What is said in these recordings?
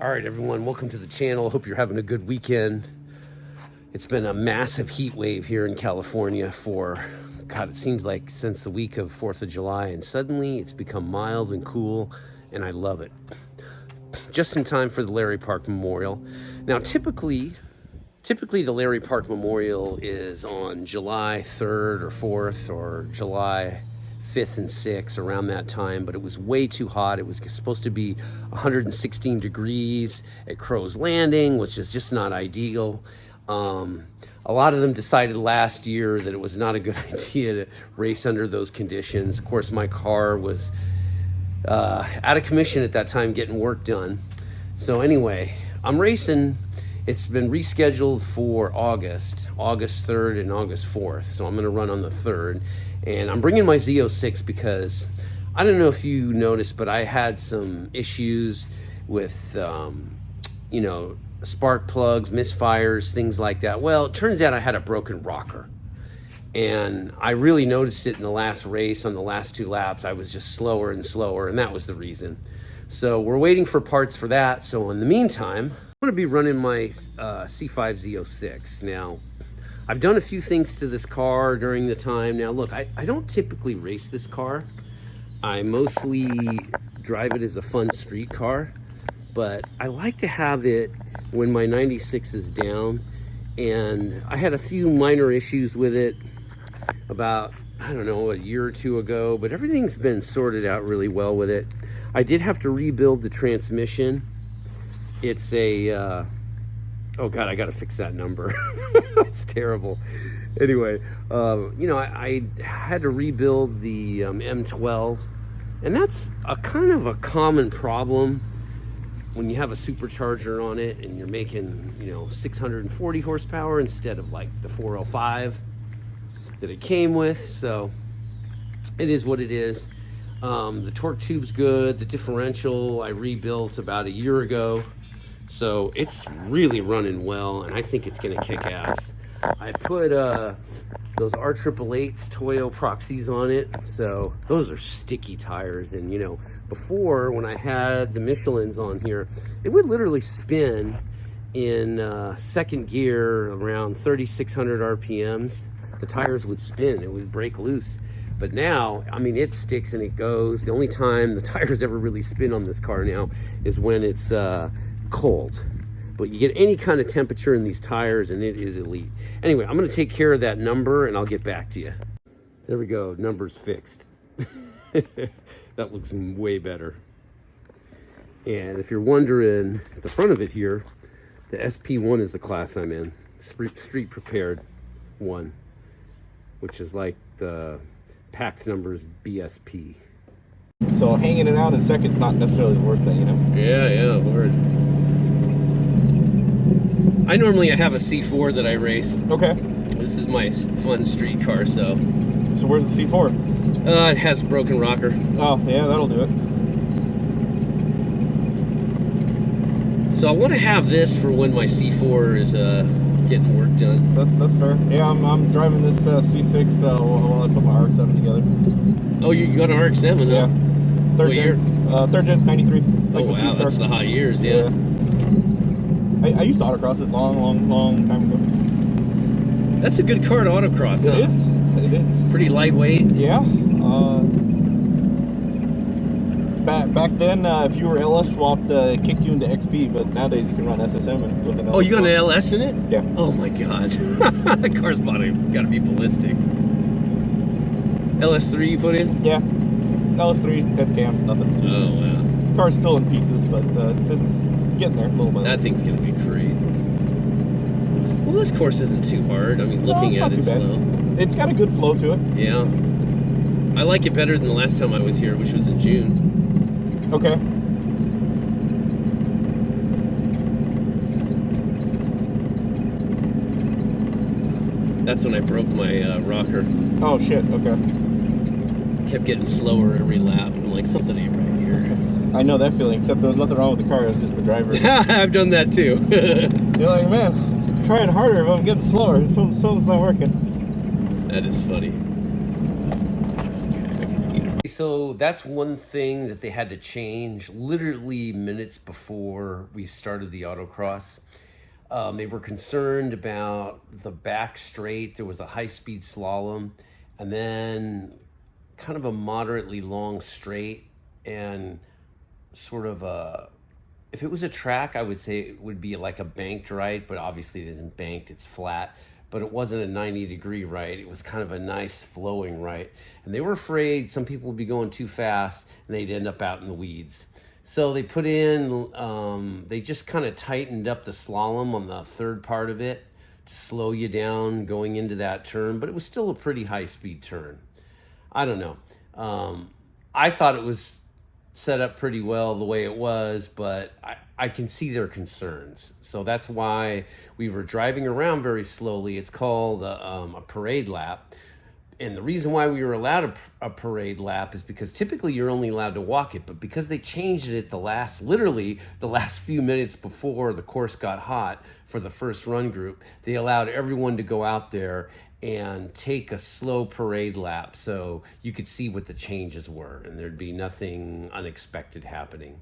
All right, everyone, welcome to the channel. Hope you're having a good weekend. It's been a massive heat wave here in California for, God, it seems like since the week of 4th of July, and suddenly it's become mild and cool, and I love it. Just in time for the Larry Park Memorial. Now, typically the Larry Park Memorial is on July 3rd or 4th or July 5th and 6th, around that time, but it was way too hot. It was supposed to be 116 degrees at Crow's Landing, which is just not ideal. A lot of them decided last year that it was not a good idea to race under those conditions. Of course, my car was out of commission at that time, getting work done. So anyway, I'm racing. It's been rescheduled for August 3rd and August 4th. So I'm going to run on the 3rd. And I'm bringing my Z06 because I don't know if you noticed, but I had some issues with, spark plugs, misfires, things like that. Well, it turns out I had a broken rocker. And I really noticed it in the last race. On the last 2 laps, I was just slower and slower, and that was the reason. So we're waiting for parts for that. So in the meantime, I'm going to be running my C5 Z06. Now, I've done a few things to this car during the time. Now, look, I don't typically race this car. I mostly drive it as a fun street car, but I like to have it when my 96 is down. And I had a few minor issues with it about, I don't know, a year or 2 ago, but everything's been sorted out really well with it. I did have to rebuild the transmission. It's a, oh God, I gotta fix that number. That's terrible. Anyway, I had to rebuild the M12, and that's a kind of a common problem when you have a supercharger on it and you're making, 640 horsepower instead of like the 405 that it came with. So it is what it is. The torque tube's good. The differential I rebuilt about a year ago. So it's really running well, and I think it's going to kick ass. I put those R888s Toyo Proxies on it, so those are sticky tires. And before, when I had the Michelins on here, it would literally spin in second gear around 3,600 RPMs. The tires would spin, it would break loose. But now, I mean, it sticks and it goes. The only time the tires ever really spin on this car now is when it's cold. But you get any kind of temperature in these tires and it is elite. Anyway, I'm going to take care of that number and I'll get back to you. There we go, number's fixed. That looks way better. And if you're wondering, at the front of it here, the SP1 is the class I'm in, street prepared 1, which is like the PAX number's BSP. So hanging it out in second's not necessarily the worst thing, Yeah, Lord. I normally have a C4 that I race. Okay. This is my fun street car, so. So where's the C4? It has a broken rocker. Oh, yeah, that'll do it. So I want to have this for when my C4 is getting work done. That's fair. Yeah, I'm driving this C6 while I put my RX-7 together. Oh, you got an RX-7, huh? Yeah. Third gen, 93. Oh, wow, that's the high years, yeah. I used to autocross it long time ago. That's a good car to autocross, huh? It is. Pretty lightweight. Yeah. Back then, if you were LS swapped, it kicked you into XP, but nowadays you can run SSM with an LS. Oh, you got an LS in it? Yeah. Oh my God. That car's body got to be ballistic. LS3 you put in? Yeah. LS3, heads cam, nothing. Oh, wow. Car's still in pieces, but it's getting there a little bit. That thing's gonna be crazy. Well, this course isn't too hard. I mean, looking at it slow. It's got a good flow to it. Yeah. I like it better than the last time I was here, which was in June. Okay. That's when I broke my rocker. Oh shit, okay. Kept getting slower every lap. I'm like, something ain't right here. I know that feeling, except there was nothing wrong with the car, it was just the driver. I've done that too. You're like, man, I'm trying harder, but I'm getting slower. Something's not working. That is funny. so that's one thing that they had to change literally minutes before we started the autocross. They were concerned about the back straight. There was a high-speed slalom, and then kind of a moderately long straight, and sort of a, if it was a track, I would say it would be like a banked right, but obviously it isn't banked, it's flat. But it wasn't a 90-degree right. It was kind of a nice flowing right. And they were afraid some people would be going too fast and they'd end up out in the weeds. So they put in, they just kind of tightened up the slalom on the third part of it to slow you down going into that turn, but it was still a pretty high-speed turn. I don't know. I thought it was set up pretty well the way it was, but I can see their concerns. So that's why we were driving around very slowly. It's called a parade lap. And the reason why we were allowed a parade lap is because typically you're only allowed to walk it, but because they changed it literally the last few minutes before the course got hot for the first run group, they allowed everyone to go out there and take a slow parade lap so you could see what the changes were and there'd be nothing unexpected happening.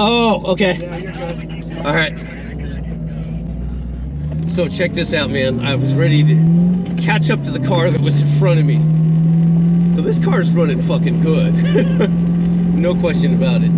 Oh, okay. Yeah, you're good. All right. So check this out, man. I was ready to catch up to the car that was in front of me. So this car's running fucking good. No question about it.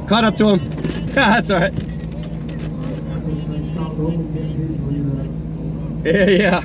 Caught up to him. That's all right. Yeah.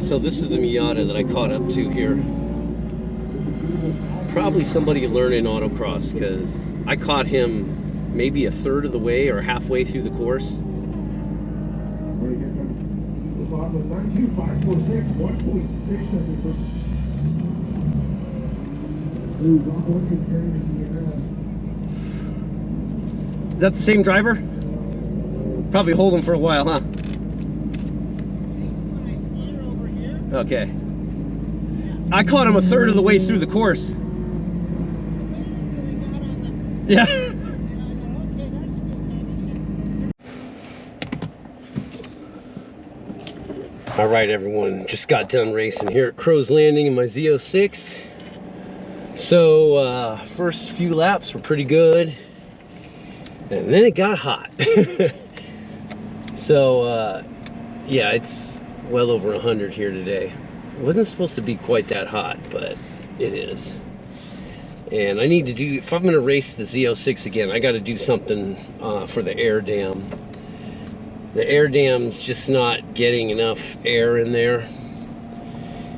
So this is the Miata that I caught up to here. Probably somebody learning autocross, because I caught him maybe a third of the way or halfway through the course. Is that the same driver? Probably hold him for a while, huh? Okay. I caught him a third of the way through the course. Yeah. All right, everyone. Just got done racing here at Crow's Landing in my Z06. So, first few laps were pretty good. And then it got hot. So, yeah, it's well over 100 here today. It wasn't supposed to be quite that hot, but it is. And I need to do, if I'm going to race the Z06 again, I got to do something for the air dam. The air dam's just not getting enough air in there.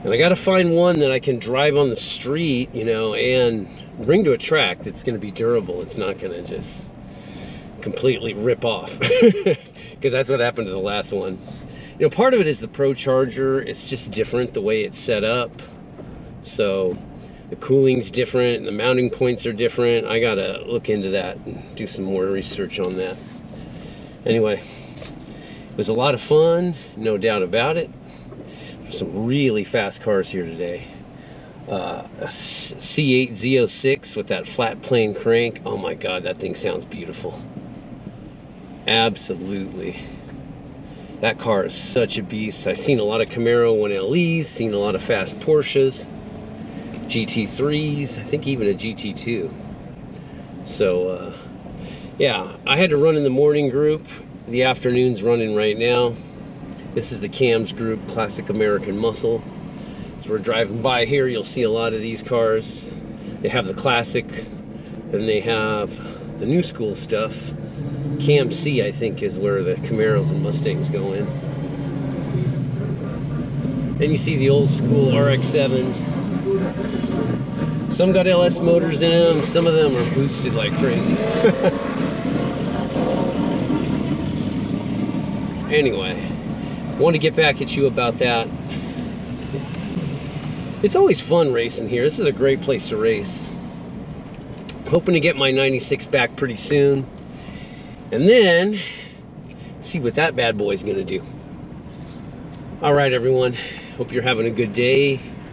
And I got to find one that I can drive on the street, you know, and bring to a track that's going to be durable. It's not going to just completely rip off. Because that's what happened to the last one. You know, part of it is the Pro Charger. It's just different the way it's set up. So the cooling's different and the mounting points are different. I gotta look into that and do some more research on that. Anyway, it was a lot of fun, no doubt about it. There's some really fast cars here today. A C8 Z06 with that flat plane crank. Oh my God, that thing sounds beautiful. Absolutely. That car is such a beast. I've seen a lot of Camaro 1LEs, seen a lot of fast Porsches, GT3s, I think even a GT2. So, yeah, I had to run in the morning group. The afternoon's running right now. This is the Cam's group, Classic American Muscle. As we're driving by here, you'll see a lot of these cars. They have the classic, then they have the new school stuff. Cam C, I think, is where the Camaros and Mustangs go in. Then you see the old school RX-7s. Some got LS motors in them, some of them are boosted like crazy. Anyway, I want to get back at you about that. It's always fun racing here. This is a great place to race. Hoping to get my 96 back pretty soon. And then, see what that bad boy's gonna do. All right, everyone. Hope you're having a good day.